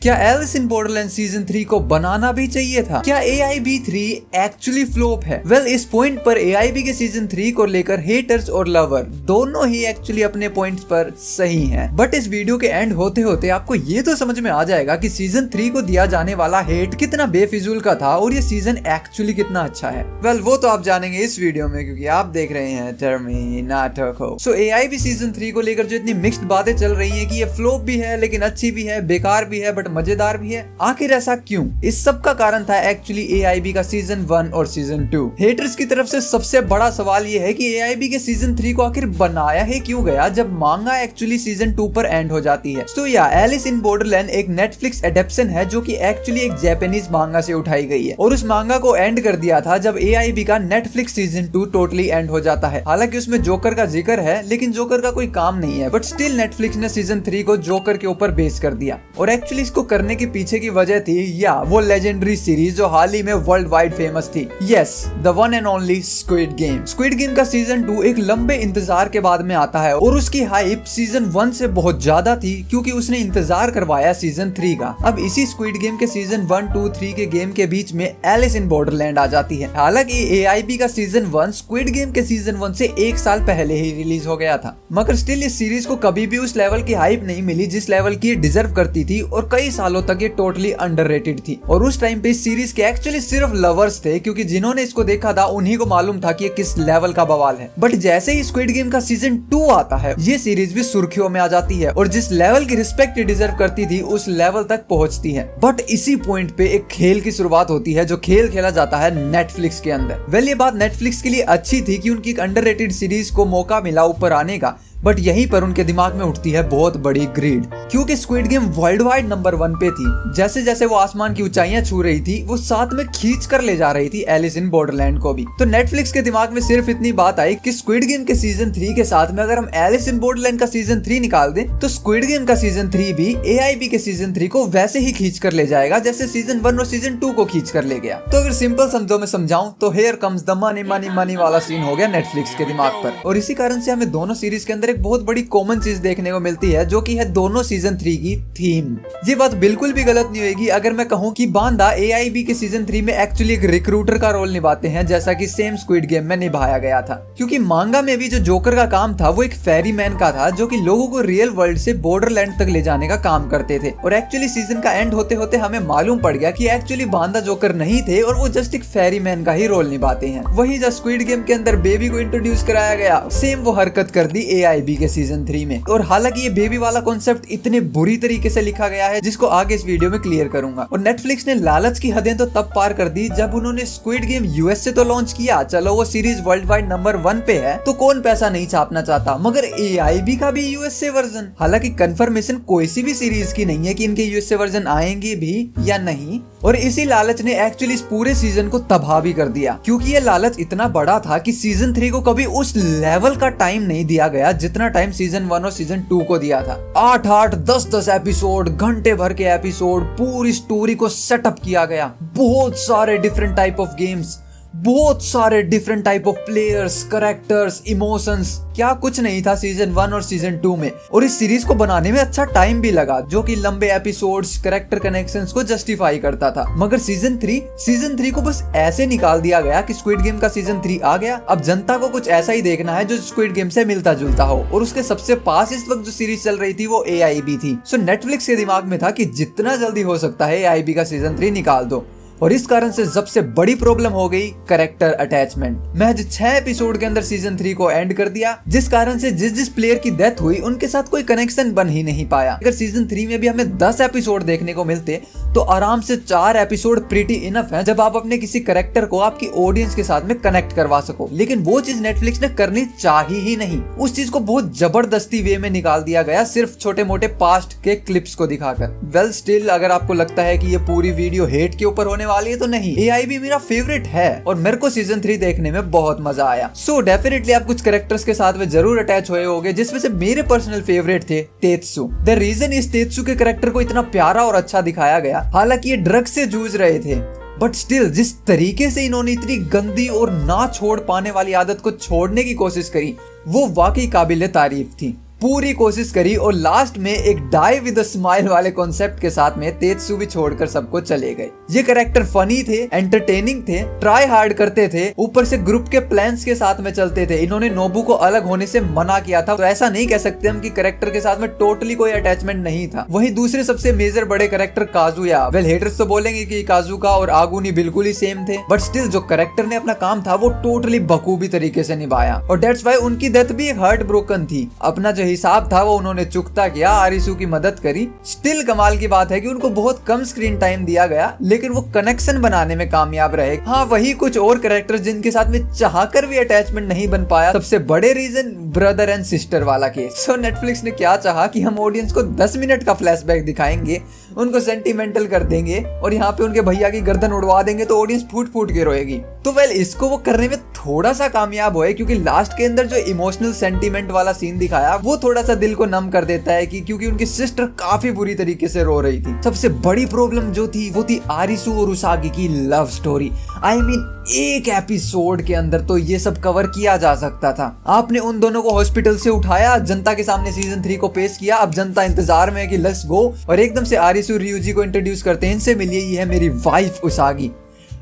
क्या Alice in Borderland season 3 को बनाना भी चाहिए था? क्या AIB3 एक्चुअली फ्लॉप है? वेल, इस पॉइंट पर AIB के सीजन 3 को लेकर हेटर्स और लवर दोनों ही एक्चुअली अपने पॉइंट्स पर सही हैं। बट इस वीडियो के एंड होते होते आपको ये तो समझ में आ जाएगा कि सीजन 3 को दिया जाने वाला हेट कितना बेफिजूल का था और ये सीजन एक्चुअली कितना अच्छा है। वेल, वो तो आप जानेंगे इस वीडियो में, क्योंकि आप देख रहे हैं टर्मिनेटर। सो AIB सीजन 3 को लेकर जो इतनी मिक्स्ड बातें चल रही है कि ये फ्लॉप भी है, लेकिन अच्छी भी है, बेकार भी है, बट मजेदार भी है, आखिर ऐसा क्यों? इस सब का कारण था एक्चुअली AIB का सीजन 1 और सीजन 2। हेटर्स की तरफ से सबसे बड़ा सवाल ये है कि AIB के सीजन 3 को आखिर बनाया ही क्यों गया जब मांगा एक्चुअली सीजन 2 पर एंड हो जाती है। तो या एलिस इन बॉर्डरलैंड एक नेटफ्लिक्स एडेप्शन है जो कि एक्चुअली एक जापानीज मांगा से उठाई गई है और उस मांगा को एंड कर दिया था जब AIB का नेटफ्लिक्स सीजन 2 टोटली एंड हो जाता है। हालांकि उसमें जोकर का जिक्र है, लेकिन जोकर का कोई काम नहीं है, बट स्टिल नेटफ्लिक्स ने सीजन 3 को जोकर के ऊपर बेस कर दिया। और एक्चुअली इसको करने के पीछे की वजह थी या वो लेजेंडरी सीरीज जो हाल ही में वर्ल्ड वाइड फेमस थी। Yes, the one and only squid game. Squid game का सीजन 2 एक लंबे इंतजार के बाद में आता है और उसकी हाइप सीजन 1 से बहुत ज्यादा थी क्योंकि उसने इंतजार करवाया सीजन 3 का। अब इसी स्क्विड गेम के सीजन 1, 2, 3 के गेम के बीच में एलिस इन बॉर्डरलैंड आ जाती है। हालांकि AIB का सीजन 1 स्क्विड गेम के सीजन 1 से 1 साल पहले ही रिलीज हो गया था, मगर स्टिल इस सीरीज को कभी भी उस लेवल की हाइप नहीं मिली जिस लेवल की डिजर्व करती थी और कई सालों तक ये टोटली अंडररेटेड थी। और उस टाइम पे इस सीरीज के एक्चुअली सिर्फ लवर्स थे, क्योंकि जिन्होंने इसको देखा था उन्हीं को मालूम था कि ये किस लेवल का बवाल है। बट जैसे ही स्क्विड गेम का सीजन 2 आता है, ये सीरीज भी सुर्खियों में आ जाती है और जिस लेवल की रिस्पेक्ट डिजर्व करती थी उस लेवल तक पहुंचती है। बट इसी पॉइंट पे एक खेल की शुरुआत होती है जो खेल खेला जाता है नेटफ्लिक्स के अंदर। वेल, ये बात नेटफ्लिक्स के लिए अच्छी थी कि उनकी एक अंडररेटेड सीरीज को मौका मिला ऊपर आने का, बट यहीं पर उनके दिमाग में उठती है बहुत बड़ी ग्रीड, क्योंकि squid game world wide number 1 पे थी। जैसे जैसे वो आसमान की ऊंचाइयां छू रही थी, वो साथ में खींच कर ले जा रही थी एलिस इन बॉर्डरलैंड को भी। तो नेटफ्लिक्स के दिमाग में सिर्फ इतनी बात आई कि स्क्विड गेम के सीजन 3 के साथ में अगर हम एलिस इन बॉर्डरलैंड का सीजन 3 निकाल दें तो स्क्विड गेम का सीजन 3 भी AIB के सीजन 3 को वैसे ही खींच कर ले जाएगा जैसे सीजन 1 और सीजन 2 को खींच कर ले गया। तो अगर सिंपल शब्दों में समझाऊं तो here comes the money money money वाला सीन हो गया नेटफ्लिक्स के दिमाग पर। और इसी कारण से हमें दोनों सीरीज के अंदर एक बहुत बड़ी कॉमन चीज देखने को मिलती है, जो कि है दोनों सीजन 3 की थीम। ये बात बिल्कुल भी गलत नहीं होगी अगर मैं कहूं कि बांदा AIB के सीजन 3 में एक्चुअली एक रिक्रूटर का रोल निभाते हैं, जैसा कि सेम स्क्विड गेम में निभाया गया था। क्योंकि मांगा में भी जो जोकर का काम था वो एक फेरी मैन का था, जो कि लोगों को रियल वर्ल्ड से बॉर्डरलैंड तक ले जाने का काम करते थे। और एक्चुअली सीजन का एंड होते होते हमें मालूम पड़ गया कि एक्चुअली बांदा जोकर नहीं थे और वो जस्ट एक फेरी मैन का ही रोल निभाते हैं। वही जब स्क्विड गेम के अंदर बेबी को इंट्रोड्यूस कराया गया, सेम वो हरकत कर दी AIB के सीजन 3 में। और हालांकि ये बेबी वाला कॉन्सेप्ट इतने बुरी तरीके से लिखा गया है जिसको आगे इस वीडियो में क्लियर करूंगा। और नेटफ्लिक्स ने लालच की हदें तो तब पार कर दी जब उन्होंने स्क्विड गेम US से तो लॉन्च किया, चलो वो सीरीज वर्ल्ड वाइड नंबर 1 पे है तो कौन पैसा नहीं छापना चाहता, मगर AIB का भी US से वर्जन। हालांकि कंफर्मेशन कोई सी भी सीरीज की नहीं है कि इनके US से वर्जन आएंगे भी या नहीं, और इसी लालच ने एक्चुअली इस पूरे सीजन को तबाह भी कर दिया। क्योंकि ये लालच इतना बड़ा था कि सीजन 3 को कभी उस लेवल का टाइम नहीं दिया गया जितना टाइम सीजन 1 और सीजन 2 को दिया था। 8-8, 10-10 एपिसोड, घंटे भर के एपिसोड, पूरी स्टोरी को सेटअप किया गया, बहुत सारे डिफरेंट टाइप ऑफ गेम्स, बहुत सारे different type of players, characters, emotions, क्या कुछ नहीं था सीजन 1 और सीजन 2 में। और इस सीरीज को बनाने में अच्छा टाइम भी लगा, जो कि लंबे एपिसोड्स, कैरेक्टर कनेक्शंस को जस्टिफाई करता था। मगर सीजन 3 को बस ऐसे निकाल दिया गया कि स्क्विड गेम का सीजन 3 आ गया, अब जनता को कुछ ऐसा ही देखना है जो स्क्विड गेम से मिलता जुलता हो। और उसके सबसे पास इस वक्त जो सीरीज चल रही थी वो AIB थी। सो नेटफ्लिक्स के दिमाग में था कि जितना जल्दी हो सकता है AIB का सीजन 3 निकाल दो। और इस कारण से सबसे बड़ी प्रॉब्लम हो गई कैरेक्टर अटैचमेंट। महज 6 एपिसोड के अंदर सीजन 3 को एंड कर दिया, जिस कारण से जिस प्लेयर की डेथ हुई उनके साथ कोई कनेक्शन बन ही नहीं पाया। अगर सीजन 3 में भी हमें 10 एपिसोड देखने को मिलते तो आराम से 4 एपिसोड प्रीटी इनफ है जब आप अपने किसी कैरेक्टर को आपकी ऑडियंस के साथ में कनेक्ट करवा सको। लेकिन वो चीज नेटफ्लिक्स ने करनी चाहिए ही नहीं। उस चीज को बहुत जबरदस्ती वे में निकाल दिया गया, सिर्फ छोटे मोटे पास्ट के क्लिप्स को दिखाकर। वेल, स्टिल अगर आपको लगता है कि ये पूरी वीडियो हेट के ऊपर होने वाली है तो नहीं, AIB मेरा फेवरेट है और मेरे को सीजन 3 देखने में बहुत मजा आया। सो डेफिनेटली आप कुछ कैरेक्टर्स के साथ में जरूर अटैच हुए होंगे, जिसमें से मेरे पर्सनल फेवरेट थे तेत्सु। द रीजन इस तेत्सु के कैरेक्टर को इतना प्यारा और अच्छा दिखाया गया, हालांकि ये ड्रग्स से जूझ रहे थे, बट स्टिल जिस तरीके से इन्होंने इतनी गंदी और ना छोड़ पाने वाली आदत को छोड़ने की कोशिश करी वो वाकई काबिले तारीफ थी। पूरी कोशिश करी और लास्ट में एक डाई विद अ स्माइल वाले कॉन्सेप्ट के साथ में तेत्सु भी छोड़कर सबको चले गए। ये कैरेक्टर फनी थे, एंटरटेनिंग थे, ट्राई हार्ड करते थे, ऊपर से ग्रुप के प्लान्स के साथ में चलते थे। इन्होंने नोबू को अलग होने से मना किया था, तो ऐसा नहीं कह सकते हम कि कैरेक्टर के साथ में टोटली कोई अटैचमेंट नहीं था। वहीं दूसरे सबसे मेजर बड़े कैरेक्टर काजुया, वेल हेटर्स तो बोलेंगे कि काजुका और आगुनी बिल्कुल ही सेम थे, बट स्टिल जो कैरेक्टर ने अपना काम था वो टोटली बखूबी तरीके से निभाया और दैट्स व्हाई उनकी डेथ भी एक हार्ट ब्रोकन थी। अपना जो हिसाब था वो उन्होंने चुकता किया, आरिसू की मदद करी। स्टिल कमाल की बात है कि उनको बहुत कम स्क्रीन टाइम दिया गया, लेकिन वो कनेक्शन बनाने में कामयाब रहे। हाँ, वही कुछ और कैरेक्टर्स जिनके साथ में चाहकर भी अटैचमेंट नहीं बन पाया। सबसे बड़े रीजन ब्रदर एंड सिस्टर वाला केस। सो नेटफ्लिक्स ने क्या चाहा कि हम ऑडियंस को 10 मिनट का फ्लैशबैक दिखाएंगे, उनको सेंटिमेंटल कर देंगे और यहाँ पे उनके भैया की गर्दन उड़वा देंगे तो ऑडियंस फूट फूट के रोएगी। तो वेल इसको वो करने में थोड़ा सा कामयाब हुए, क्योंकि लास्ट के अंदर जो इमोशनल सेंटीमेंट वाला सीन दिखाया वो थोड़ा सा दिल को नम कर देता है कि क्योंकि उनकी सिस्टर काफी बुरी तरीके से रो रही थी। सबसे बड़ी प्रॉब्लम जो थी वो थी आरिसू और उसागी की लव स्टोरी। आई मीन एक एपिसोड के अंदर तो ये सब कवर किया जा सकता था। आपने उन दोनों को हॉस्पिटल से उठाया, जनता के सामने सीजन 3 को पेश किया, अब जनता इंतजार में है कि लेट्स गो, और एकदम से आरिसू रियूजी को इंट्रोड्यूस करते हैं, इनसे मिलिए, ये है मेरी वाइफ उसागी।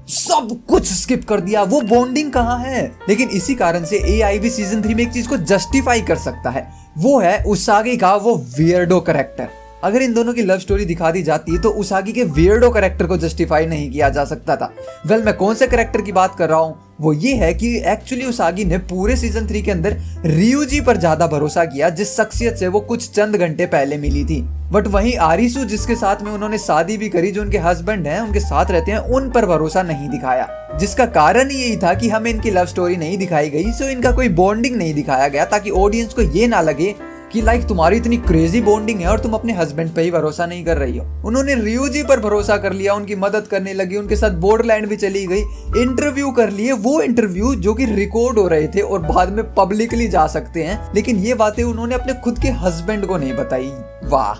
सब कुछ स्किप कर दिया, वो बॉन्डिंग कहाँ है। लेकिन इसी कारण से एआई भी सीजन 3 में एक चीज को जस्टिफाई कर सकता है, वो है उसागी का वो वियर्डो कैरेक्टर। अगर इन दोनों की लव स्टोरी दिखा दी जाती तो उसागी के वियर्डो कैरेक्टर को जस्टिफाई नहीं किया जा सकता था। वेल मैं कौन से कैरेक्टर की बात कर रहा हूँ, वो ये है कि एक्चुअली उसागी ने पूरे सीजन 3 के अंदर रियूजी पर ज्यादा भरोसा किया, जिस शख्सियत से वो कुछ चंद घंटे पहले मिली थी। बट वहीं आरिसू जिसके साथ में उन्होंने शादी भी करी, जो उनके हस्बैंड हैं, उनके साथ रहते हैं, उन पर भरोसा नहीं दिखाया, जिसका कारण यही था कि हमें इनकी लव स्टोरी नहीं दिखाई गई, सो इनका कोई बॉन्डिंग नहीं दिखाया गया, ताकि ऑडियंस को ये ना लगे कि लाइक तुम्हारी इतनी क्रेजी बॉन्डिंग है और तुम अपने हस्बैंड पे ही भरोसा नहीं कर रही हो। उन्होंने रियूजी पर भरोसा कर लिया, उनकी मदद करने लगी, उनके साथ बॉर्डरलैंड भी चली गई, इंटरव्यू कर लिए, वो इंटरव्यू जो कि रिकॉर्ड हो रहे थे और बाद में पब्लिकली जा सकते हैं, लेकिन ये बातें उन्होंने अपने खुद के हस्बैंड को नहीं बताई। वाह,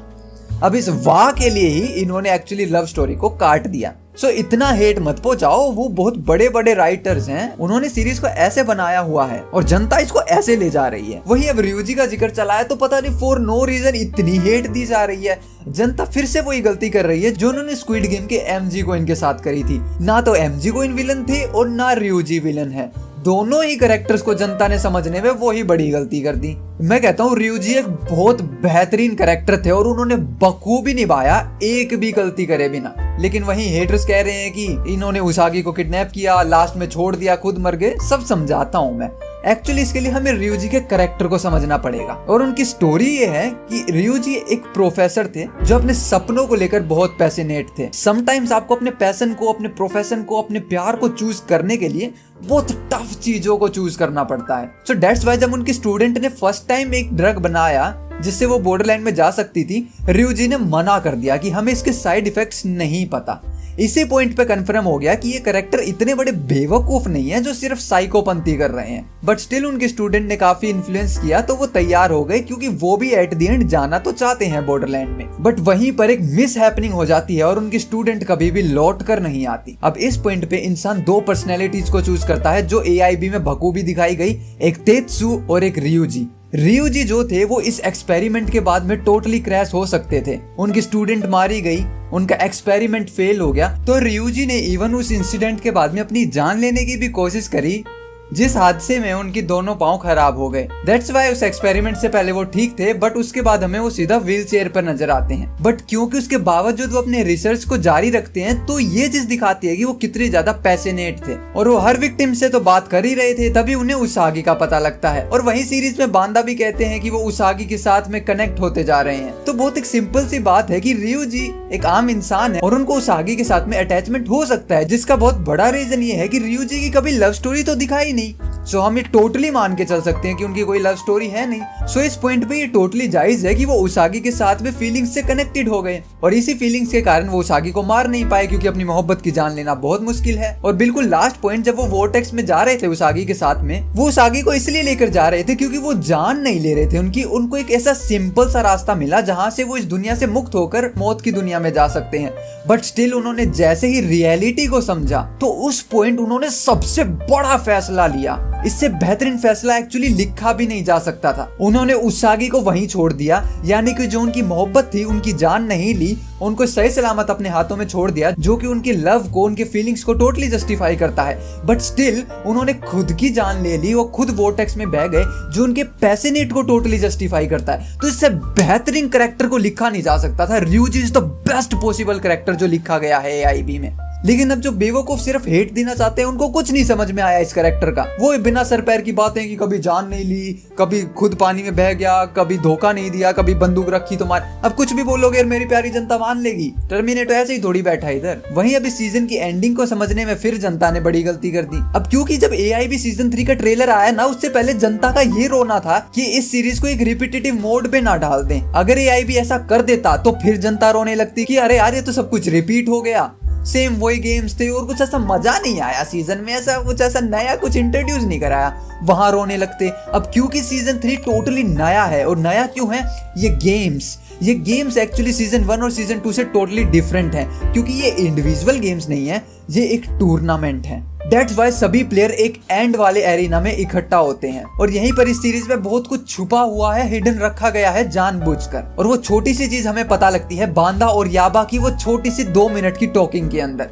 अब इस वाह के लिए ही इन्होंने एक्चुअली लव स्टोरी को काट दिया। सो इतना हेट मत पहुंचाओ, वो बहुत बड़े बड़े राइटर्स हैं, उन्होंने सीरीज को ऐसे बनाया हुआ है और जनता इसको ऐसे ले जा रही है। वही अब रियूजी का जिक्र चला है तो पता नहीं फॉर नो रीजन इतनी हेट दी जा रही है। जनता फिर से वही गलती कर रही है जो उन्होंने स्क्विड गेम के एमजी को इनके साथ करी थी। ना तो एमजी को इन विलन थे और ना रियूजी विलन है, दोनों ही कैरेक्टर्स को जनता ने समझने में वही बड़ी गलती कर दी। मैं कहता हूँ रियूजी एक बहुत बेहतरीन कैरेक्टर थे और उन्होंने बखूबी निभाया, एक भी गलती करे बिना। लेकिन वहीं हेटर्स कह रहे हैं कि इन्होंने उसागी को किडनैप किया, लास्ट में छोड़ दिया, खुद मर गए। सब समझाता हूँ मैं, एक्चुअली इसके लिए हमें रियूजी के कैरेक्टर को समझना पड़ेगा। और उनकी स्टोरी ये है कि रियूजी एक प्रोफेसर थे जो अपने सपनों को लेकर बहुत पैशनेट थे। समटाइम्स आपको अपने पैशन को, अपने प्रोफेशन को, अपने प्यार को चूज करने के लिए बहुत टफ चीजों को चूज करना पड़ता है। सो दैट्स व्हाई जब उनकी स्टूडेंट ने फर्स्ट टाइम एक ड्रग बनाया जिससे वो बॉर्डरलैंड में जा सकती थी, रियूजी ने मना कर दिया कि हमें इसके साइड इफेक्ट्स नहीं पता। इसी पॉइंट पे कंफर्म हो गया कि ये कैरेक्टर इतने बड़े बेवकूफ नहीं है जो सिर्फ साइकोपंथी कर रहे हैं। बट स्टिल उनके स्टूडेंट ने काफी इन्फ्लुएंस किया तो वो तैयार हो गए, क्योंकि वो भी एट द एंड जाना तो चाहते हैं बॉर्डरलैंड में। बट वहीं पर एक मिस हैपनिंग हो जाती है और उनकी स्टूडेंट कभी भी लौट कर नहीं आती। अब इस पॉइंट पे इंसान दो पर्सनैलिटीज को चूज करता है जो AIB में बखूबी दिखाई गई, एक तेत्सु और एक रियूजी। रियूजी जो थे वो इस एक्सपेरिमेंट के बाद में टोटली क्रैश हो सकते थे, उनकी स्टूडेंट मारी गई, उनका एक्सपेरिमेंट फेल हो गया, तो रियूजी ने इवन उस इंसिडेंट के बाद में अपनी जान लेने की भी कोशिश करी, जिस हादसे में उनकी दोनों पांव खराब हो गए। दैट्स व्हाई उस एक्सपेरिमेंट से पहले वो ठीक थे, बट उसके बाद हमें वो सीधा व्हील चेयर पर नजर आते हैं। बट क्योंकि उसके बावजूद वो अपने रिसर्च को जारी रखते हैं, तो ये चीज दिखाती है कि वो कितने ज्यादा पैशनेट थे और वो हर विक्टिम से तो बात कर ही रहे थे, तभी उन्हें उसागी का पता लगता है। और वही सीरीज में बांदा भी कहते हैं कि वो उसागी के साथ में कनेक्ट होते जा रहे हैं। तो बहुत एक सिंपल सी बात है कि रियूजी एक आम इंसान है और उनको उसागी के साथ में अटैचमेंट हो सकता है, जिसका बहुत बड़ा रीजन ये है कि रियूजी की कभी लव स्टोरी तो दिखाई नहीं। सो हम ये टोटली मान के चल सकते हैं कि उनकी कोई लव स्टोरी है नहीं। सो इस पॉइंट पे ये टोटली जायज है कि वो उसागी के साथ में फीलिंग्स से कनेक्टेड हो गए और इसी फीलिंग्स के कारण वो उसागी को मार नहीं पाए, क्योंकि अपनी मोहब्बत की जान लेना बहुत मुश्किल है। और बिल्कुल लास्ट पॉइंट जब वो वोर्टेक्स में जा रहे थे उसागी के साथ में, वो उसागी को इसलिए लेकर जा रहे थे क्योंकि वो जान नहीं ले रहे थे उनको एक ऐसा सिंपल सा रास्ता मिला जहां से वो इस दुनिया से मुक्त होकर मौत की दुनिया में जा सकते हैं। बट स्टिल उन्होंने जैसे ही रियलिटी को समझा तो उस पॉइंट उन्होंने सबसे बड़ा फैसला फैसला लिया। इससे बेहतरीन फैसला एक्चुअली लिखा भी नहीं जा सकता था। उन्होंने उसागी को वहीं छोड़ दिया, यानी कि जो उनकी मोहब्बत थी, उनकी जान नहीं ली, उनको सही सलामत अपने हाथों में छोड़ दिया, जो कि उनकी लव को, उनके फीलिंग्स को टोटली जस्टिफाई करता है। बट स्टिल उन्होंने खुद की जान ले ली, वो खुद वोर्टेक्स में बह गए, जो उनके पैशनेट को टोटली जस्टिफाई करता है। तो इससे बेहतरीन कैरेक्टर को लिखा नहीं जा सकता था। ryuji is the best possible character जो लिखा गया है AIB में। लेकिन अब जो बेवकूफ सिर्फ हेट देना चाहते हैं, उनको कुछ नहीं समझ में आया इस कैरेक्टर का। वो बिना सर पैर की बातें कि कभी जान नहीं ली, कभी खुद पानी में बह गया, कभी धोखा नहीं दिया, कभी बंदूक रखी तुम्हारे। अब कुछ भी बोलोगे और मेरी प्यारी जनता मान लेगी। टर्मिनेटर ऐसे ही थोड़ी बैठा है इधर। वहीं अब इस सीजन की एंडिंग को समझने में फिर जनता ने बड़ी गलती कर दी। अब क्योंकि जब AIB सीजन 3 का ट्रेलर आया ना, उससे पहले जनता का ये रोना था कि इस सीरीज को एक रिपीटेटिव मोड पे ना डाल दें। अगर AIB ऐसा कर देता तो फिर जनता रोने लगती कि अरे यार ये तो सब कुछ रिपीट हो गया, सेम वही गेम्स थे और कुछ ऐसा मजा नहीं आया सीजन में, ऐसा कुछ ऐसा नया कुछ इंट्रोड्यूस नहीं कराया, वहां रोने लगते। अब क्योंकि सीजन 3 टोटली नया है, और नया क्यों है, ये गेम्स एक्चुअली सीजन 1 और सीजन 2 से टोटली डिफरेंट हैं, क्योंकि ये इंडिविजुअल गेम्स नहीं है, ये एक टूर्नामेंट है। That's why सभी प्लेयर एक एंड वाले एरिना में इकट्ठा होते हैं, और यहीं पर इस सीरीज में बहुत कुछ छुपा हुआ है, हिडन रखा गया है जानबूझकर। और वो छोटी सी चीज हमें पता लगती है बांदा और याबा की वो छोटी सी 2 मिनट की टॉकिंग के अंदर,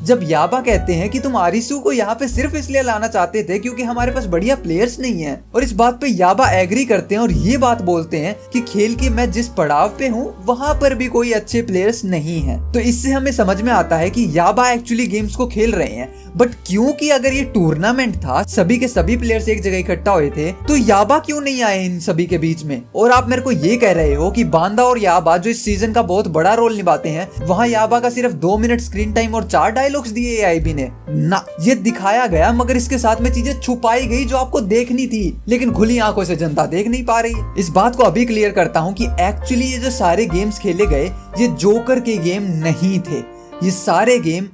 जब याबा कहते हैं कि तुम आरिसू को यहाँ पे सिर्फ इसलिए लाना चाहते थे क्योंकि हमारे पास बढ़िया प्लेयर्स नहीं है। और इस बात पे याबा एग्री करते हैं और ये बात बोलते हैं कि खेल के मैं जिस पड़ाव पे हूँ वहां पर भी कोई अच्छे प्लेयर्स नहीं है। तो इससे हमें समझ में आता है कि याबा एक्चुअली गेम्स को खेल रहे हैं, बट क्योंकि अगर ये टूर्नामेंट था, सभी के सभी प्लेयर्स एक जगह इकट्ठा हुए थे, तो याबा क्यों नहीं आए इन सभी के बीच में। और आप मेरे को ये कह रहे हो कि बांदा और याबा जो इस सीजन का बहुत बड़ा रोल निभाते हैं, वहाँ याबा का सिर्फ 2 मिनट स्क्रीन टाइम और 4 डायलॉग्स दिए AIB ने ना। ये दिखाया गया, मगर इसके साथ में चीजें छुपाई गई जो आपको देखनी थी, लेकिन खुली आंखों से जनता देख नहीं पा रही है। इस बात को अभी क्लियर करता हूँ कि एक्चुअली ये जो सारे गेम्स खेले गए, ये जोकर के गेम नहीं थे, ये सारे गेम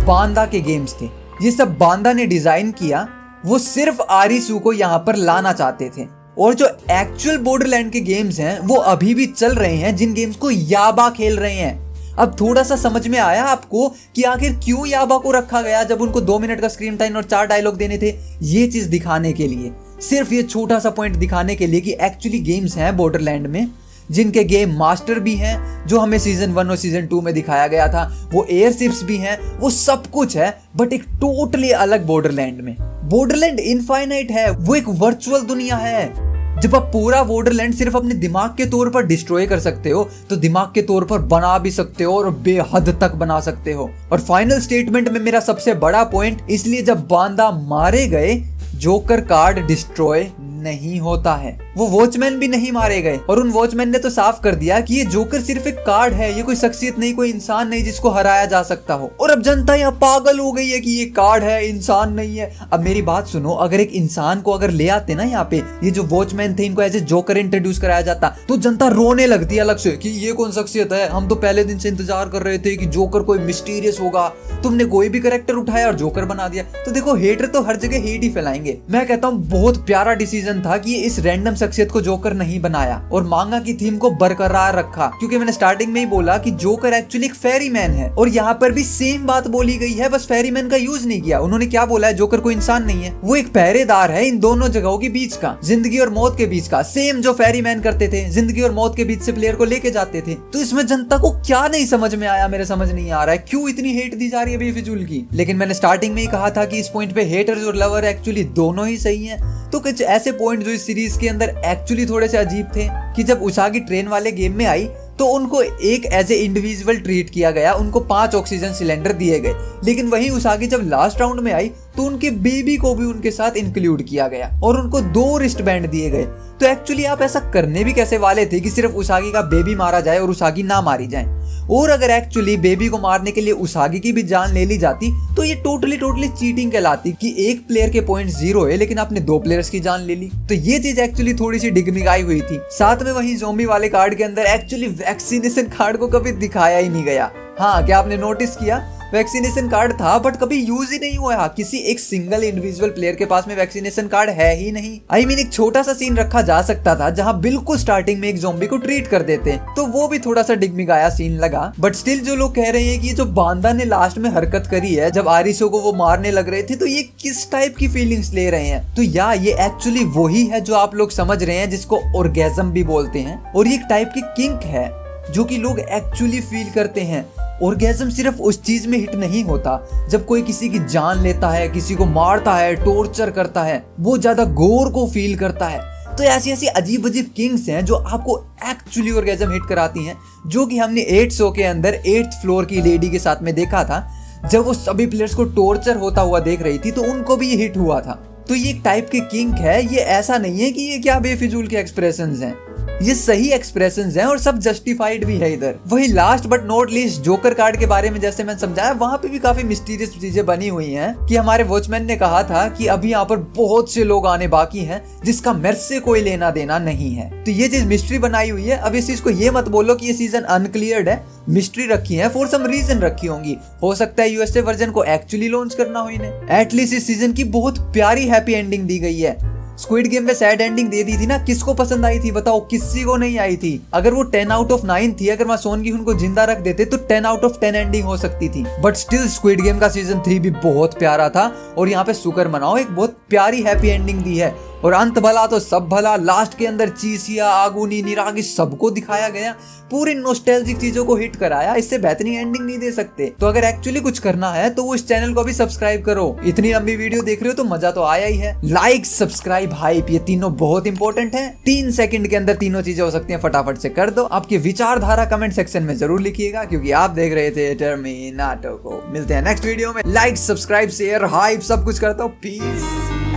बांदा के गेम्स थे। ये सब बांदा ने डिजाइन किया, वो सिर्फ आरिसू को यहाँ पर लाना चाहते थे। और जो एक्चुअल बॉर्डरलैंड के गेम्स हैं वो अभी भी चल रहे हैं, जिन गेम्स को याबा खेल रहे हैं। अब थोड़ा सा समझ में आया आपको कि आखिर क्यों याबा को रखा गया, जब उनको 2 मिनट का स्क्रीन टाइम और 4 डायलॉग देने थे। ये चीज दिखाने के लिए, सिर्फ ये छोटा सा पॉइंट दिखाने के लिए कि एक्चुअली गेम्स हैं बॉर्डरलैंड में, जिनके गेम मास्टर भी हैं, जो हमें सीजन 1 और सीजन 2 में दिखाया गया था, वो एयरशिप्स भी हैं, वो सब कुछ है, बट एक टोटली अलग बॉर्डरलैंड में। बॉर्डरलैंड इनफाइनाइट है, वो एक वर्चुअल दुनिया है। जब आप पूरा बॉर्डरलैंड सिर्फ अपने दिमाग के तौर पर डिस्ट्रॉय कर सकते हो, तो दिमाग के तौर पर बना भी सकते हो और बेहद तक बना सकते हो। और फाइनल स्टेटमेंट में मेरा सबसे बड़ा पॉइंट, इसलिए जब बांदा मारे गए, जोकर कार्ड डिस्ट्रॉय नहीं होता है, वो वॉचमैन भी नहीं मारे गए। और उन वॉचमैन ने तो साफ कर दिया कि ये जोकर सिर्फ एक कार्ड है, ये कोई शख्सियत नहीं, कोई इंसान नहीं जिसको हराया जा सकता हो। और अब जनता यहाँ पागल हो गई है कि ये कार्ड है, इंसान नहीं है। अब मेरी बात सुनो, अगर एक इंसान को अगर ले आते ना यहाँ पे, ये जो वॉचमैन थे, इनको एज ए जोकर इंट्रोड्यूस कराया जाता, तो जनता रोने लगती है अलग से कि ये कौन शख्सियत है, हम तो पहले दिन से इंतजार कर रहे थे कि जोकर कोई मिस्टीरियस होगा, तुमने कोई भी कैरेक्टर उठाया और जोकर बना दिया। तो देखो, हेटर तो हर जगह हेट ही फैलाएंगे। मैं कहता हूँ बहुत प्यारा डिसीजन था कि इस रैंडम शख्सियत को जोकर नहीं बनाया और मांगा की थीम को बरकरार रखा, क्योंकि मैंने स्टार्टिंग में ही बोला कि जोकर एक्चुअली एक फेरीमैन है। और यहाँ पर भी सेम बात बोली गई है, बस फेरीमैन का यूज नहीं किया। उन्होंने क्या बोला है, जोकर कोई इंसान नहीं है, वो एक पहरेदार है इन दोनों जगहों के बीच का, जिंदगी और मौत के बीच का। सेम जो फेरीमैन करते थे, जिंदगी और मौत के बीच से प्लेयर को लेके जाते थे। तो इसमें जनता को क्या नहीं समझ में आया, मेरे समझ नहीं आ रहा है क्यों इतनी हेट दी जा रही है बेफिजूल की। लेकिन मैंने स्टार्टिंग में ही कहा था कि इस पॉइंट पे हेटर्स और लवर एक्चुअली दोनों ही सही हैं। तो कुछ ऐसे पॉइंट जो इस सीरीज के अंदर एक्चुअली थोड़े से अजीब थे, कि जब उसागी ट्रेन वाले गेम में आई तो उनको एक एज ए इंडिविजुअल ट्रीट किया गया, उनको 5 ऑक्सीजन सिलेंडर दिए गए। लेकिन वहीं उसागी जब लास्ट राउंड में आई तो उनके बेबी को भी उनके साथ इंक्लूड किया गया और उनको 2 रिस्ट बैंड दिए गए। तो एक्चुअली आप ऐसा करने भी कैसे वाले थे कि सिर्फ उसागी का बेबी मारा जाए और उसागी ना मारी जाए। और अगर एक्चुअली बेबी को मारने के लिए उसागी की भी जान ले ली जाती तो ये टोटली चीटिंग कहलाती कि एक प्लेयर के पॉइंट 0 है लेकिन आपने 2 प्लेयर्स की जान ले ली। तो ये चीज एक्चुअली थोड़ी सी डिगमिगाई हुई थी। साथ में वही ज़ॉम्बी वाले कार्ड के अंदर एक्चुअली वैक्सीनेशन कार्ड को कभी दिखाया ही नहीं गया। हाँ, क्या आपने नोटिस किया, वैक्सीनेशन कार्ड था बट कभी यूज ही नहीं हुआ। किसी एक सिंगल इंडिविजुअल प्लेयर के पास में वैक्सीनेशन कार्ड है ही नहीं। आई मीन एक छोटा सा सीन रखा जा सकता था जहाँ बिल्कुल स्टार्टिंग में एक ज़ॉम्बी को ट्रीट कर देते, तो वो भी थोड़ा सा डिगमिगाया सीन लगा। बट स्टिल जो लोग कह रहे हैं कि जो बांदा ने लास्ट में हरकत करी है जब आरिसो को वो मारने लग रहे थे, तो ये किस टाइप की फीलिंग्स ले रहे हैं। तो या ये एक्चुअली वही है जो आप लोग समझ रहे हैं जिसको ऑर्गेज्म भी बोलते हैं, और ये एक टाइप की किंक है जो कि लोग एक्चुअली फील करते हैं। ऑर्गेज्म सिर्फ उस चीज में हिट नहीं होता जब कोई किसी की जान लेता है, किसी को मारता है, टॉर्चर करता है, वो ज्यादा गोर को फील करता है। तो ऐसी ऐसी अजीब अजीब किंग्स हैं जो आपको एक्चुअली ऑर्गेज्म हिट कराती हैं, जो कि हमने 8 शो के अंदर 8th फ्लोर की लेडी के साथ में देखा था। जब वो सभी प्लेयर्स को टॉर्चर होता हुआ देख रही थी तो उनको भी ये हिट हुआ था। तो ये एक टाइप की किंक है, ये ऐसा नहीं है कि ये क्या बेफिजूल के एक्सप्रेशंस हैं, ये सही एक्सप्रेशंस हैं और सब जस्टिफाइड भी है इधर। वही last but not least joker card के बारे में जैसे मैंने समझाया, वहां पे भी काफी मिस्टीरियस चीजें बनी हुई हैं कि हमारे वॉचमैन ने कहा था कि अभी यहाँ पर बहुत से लोग आने बाकी हैं जिसका मेरे से कोई लेना देना नहीं है। तो ये चीज मिस्ट्री बनाई हुई है। अब इस चीज को ये मत बोलो कि ये सीजन अनक्लियर्ड है, मिस्ट्री रखी है, फॉर सम रीजन रखी होंगी। हो सकता है यूएसए वर्जन को एक्चुअली लॉन्च करना हो इन्हें। एटलीस्ट इस सीजन की बहुत प्यारी हैप्पी एंडिंग दी गई है। स्क्विड गेम में सैड एंडिंग दे दी थी ना, किसको पसंद आई थी बताओ? किसी को नहीं आई थी। अगर वो 10 out of 9 थी, अगर मासून की उनको जिंदा रख देते तो 10 out of 10 एंडिंग हो सकती थी। बट स्टिल स्क्विड गेम का सीजन 3 भी बहुत प्यारा था और यहाँ पे शुक्र मनाओ एक बहुत प्यारी हैप्पी एंडिंग दी है। और अंत भला तो सब भला, लास्ट के अंदर चीसिया, आगुनी, निरागी सबको दिखाया गया, पूरी नॉस्टैल्जिक चीजों को हिट कराया। इससे बेहतरीन एंडिंग नहीं दे सकते। तो अगर एक्चुअली कुछ करना है तो वो इस चैनल को भी सब्सक्राइब करो। इतनी लंबी वीडियो देख रहे हो तो मजा तो आया ही है। लाइक, सब्सक्राइब, हाइप, ये तीनों बहुत इंपॉर्टेंट है। 3 सेकंड के अंदर तीनों चीजें हो सकती हैं, फटाफट से कर दो। आपकी विचारधारा कमेंट सेक्शन में जरूर लिखिएगा, क्योंकि आप देख रहे थे टर्मिनेटर को। मिलते हैं नेक्स्ट वीडियो में। लाइक, सब्सक्राइब, शेयर, हाइप सब कुछ करता हूँ। Peace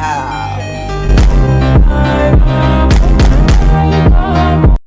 out.